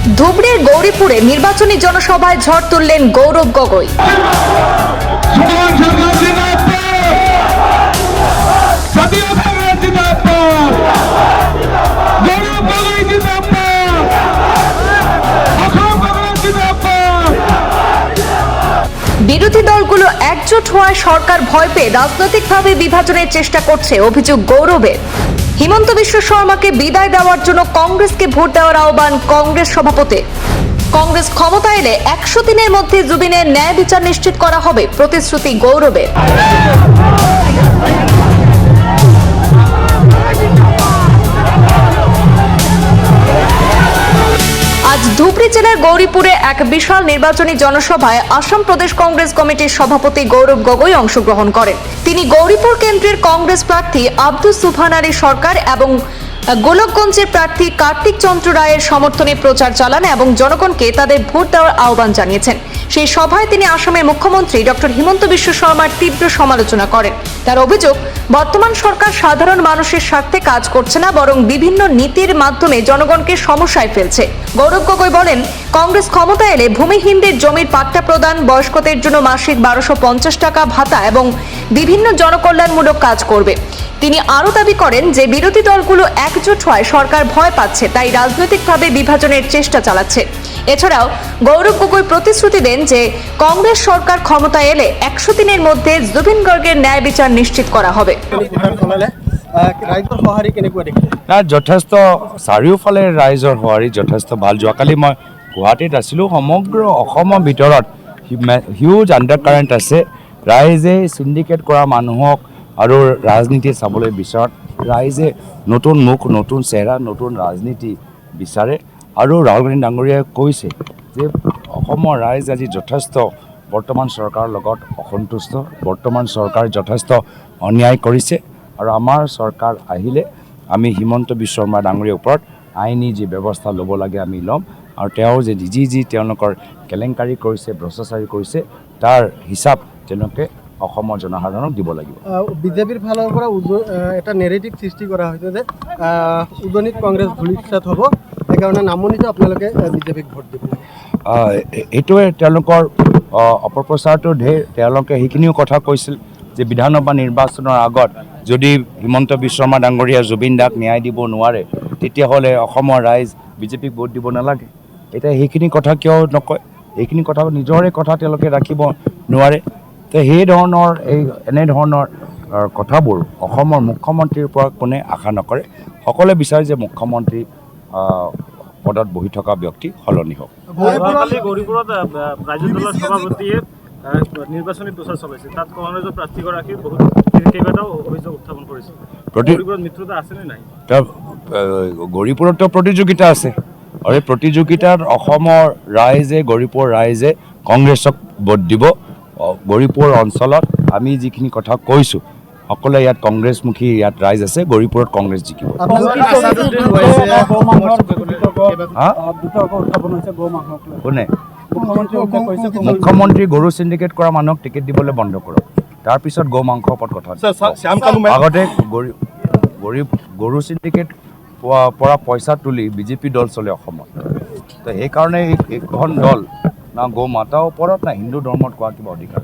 ধুবড়ীর গৌরীপুরে নির্বাচনী জনসভায় ঝড় তুললেন গৌরব গগৈ। বিরোধী দলগুলো একজোট হওয়ায় সরকার ভয় পেয়ে রাজনৈতিকভাবে বিভাজনের চেষ্টা করছে অভিযোগ গৌরবের। হিমন্ত বিশ্ব শর্মাকে বিদায় দেওয়ার জন্য কংগ্রেসকে ভোট দেওয়ার আহ্বান কংগ্রেস সভাপতি। কংগ্রেস ক্ষমতা এলে 100 দিনের মধ্যে জুবিনের ন্যায় বিচার নিশ্চিত করা হবে প্রতিশ্রুতি গৌরবের। আজ ধুবড়ী জেলার গৌরীপুরে এক বিশাল নির্বাচনী জনসভায় আসাম প্রদেশ কংগ্রেস কমিটির সভাপতি গৌরব গগৈ অংশগ্রহণ করেন। তিনি গৌরীপুর কেন্দ্রের কংগ্রেস প্রার্থী আব্দুস সুবহান আলী সরকার এবং গোলকগঞ্জের প্রার্থী কার্তিক চন্দ্র রায়ের সমর্থনে প্রচার চালান এবং জনগণকে তাদের ভোট দেওয়ার আহ্বান জানিয়েছেন। সেই সভায় তিনি আসামের মুখ্যমন্ত্রী ডক্টর হিমন্ত বিশ্ব শর্মার তীব্র সমালোচনা করেন। তার অভিযোগ, বর্তমান সরকার সাধারণ মানুষের স্বার্থে কাজ করছে না, বরং বিভিন্ন নীতির মাধ্যমে জনগণকে সমস্যায় ফেলছে। গৌরব গগৈ বলেন, কংগ্রেস ক্ষমতা এলে ভূমিহীনদের জমির পাট্টা প্রদান, বয়স্কদের জন্য মাসিক 1250 টাকা ভাতা এবং বিভিন্ন জনকল্যাণমূলক কাজ করবে। তিনি আরও দাবি করেন যে বিরোধী দলগুলো একজোট হওয়ায় সরকার ভয় পাচ্ছে, তাই রাজনৈতিকভাবে বিভাজনের চেষ্টা চালাচ্ছে। এছাড়াও গৌরব গগৈ প্রতিশ্রুতি দেন যে কংগ্রেস সরকার ক্ষমতায় এলে 100 দিনের মধ্যে জুবিন গাৰ্গৰ ন্যায় বিচাৰ নিশ্চিত কৰা হবে। যথেষ্ট চাৰিওফালে ৰাইজৰ সঁহাৰি যথেষ্ট ভাল। যোৱাকালি মই গুৱাহাটীত আছিলোঁ। সমগ্ৰ অসমৰ ভিতৰত হিউজ আণ্ডাৰ কাৰেণ্ট আছে। ৰাইজে চিণ্ডিকেট কৰা মানুহক আৰু ৰাজনীতি চাবলৈ বিচাৰত ৰাইজে নতুন মুখ, নতুন চেহেৰা, নতুন ৰাজনীতি বিচাৰে। আৰু ৰাহুল গান্ধী ডাঙৰীয়াই কৈছে যে অসমৰ ৰাইজ আজি যথেষ্ট বৰ্তমান চৰকাৰৰ লগত অসন্তুষ্ট। বৰ্তমান চৰকাৰ যথেষ্ট অন্যায় কৰিছে আৰু আমাৰ চৰকাৰ আহিলে আমি হিমন্ত বিশ্ব শৰ্মা ডাঙৰীয়াৰ ওপৰত আইনী যি ব্যৱস্থা ল'ব লাগে আমি ল'ম। আৰু তেওঁ যে যি তেওঁলোকৰ কেলেংকাৰী কৰিছে, ভ্ৰষ্টাচাৰী কৰিছে, তাৰ হিচাপ তেওঁলোকে অসমৰ জনসাধাৰণক দিব লাগিব। বিজেপিৰ ফালৰ পৰা এটা নেৰেটিভ সৃষ্টি কৰা হৈছে যে উজনিত কংগ্ৰেছ ধূলিসাৎ হ'ব, সেইকাৰণে নামনিতে আপোনালোকে বিজেপিক ভোট দিব লাগে। এইটোৱে তেওঁলোকৰ অপপ্ৰচাৰটো ঢেৰ। তেওঁলোকে সেইখিনিও কথা কৈছিল যে বিধানসভা নিৰ্বাচনৰ আগত যদি হিমন্ত বিশ্ব শৰ্মা ডাঙৰীয়া জুবিন দাক ন্যায় দিব নোৱাৰে, তেতিয়াহ'লে অসমৰ ৰাইজ বিজেপিক ভোট দিব নালাগে। এতিয়া সেইখিনি কথা কিয় নকয়? এইখিনি কথা নিজৰে কথা তেওঁলোকে ৰাখিব নোৱাৰে। তো সেই ধৰণৰ এনেধৰণৰ কথাবোৰ অসমৰ মুখ্যমন্ত্ৰীৰ পৰা কোনে আশা নকৰে। সকলোৱে বিচাৰে যে মুখ্যমন্ত্ৰী পদত বহি থকা ব্যক্তি সলনি হওক। গৌৰীপুৰত ৰাজ্য দলৰ সভাপতিয়ে নিৰ্বাচনী প্ৰচাৰ চলাইছে। তাত কংগ্ৰেছৰ প্ৰাৰ্থীগৰাকী বহুত কেইবাটাও অভিযোগ উত্থাপন কৰিছে। গৌৰীপুৰত মিত্ৰতা আছেনে নাই? গৌৰীপুৰতো প্ৰতিযোগিতা আছে আৰু এই প্ৰতিযোগিতাত অসমৰ ৰাইজে, গৌৰীপুৰ ৰাইজে কংগ্ৰেছক ভোট দিব। গৌৰীপুৰ অঞ্চলত আমি যিখিনি কথা কৈছোঁ, সকলোৱে ইয়াত কংগ্ৰেছমুখী ইয়াত ৰাইজ আছে। গৌৰীপুৰত কংগ্ৰেছ জিকিব। কোনে? মুখ্যমন্ত্ৰী গৰু চিণ্ডিকেট কৰা মানুহক টিকেট দিবলৈ বন্ধ কৰক, তাৰপিছত গৌ মাংসৰ ওপৰত কথা। আগতে গৰু চিণ্ডিকেট পৰা পইচা তুলি বিজেপি দল চলে অসমত। তো সেইকাৰণে এইখন দল না গৌ মাতাৰ ওপৰত না হিন্দু ধৰ্মত কোৱা কিবা অধিকাৰ।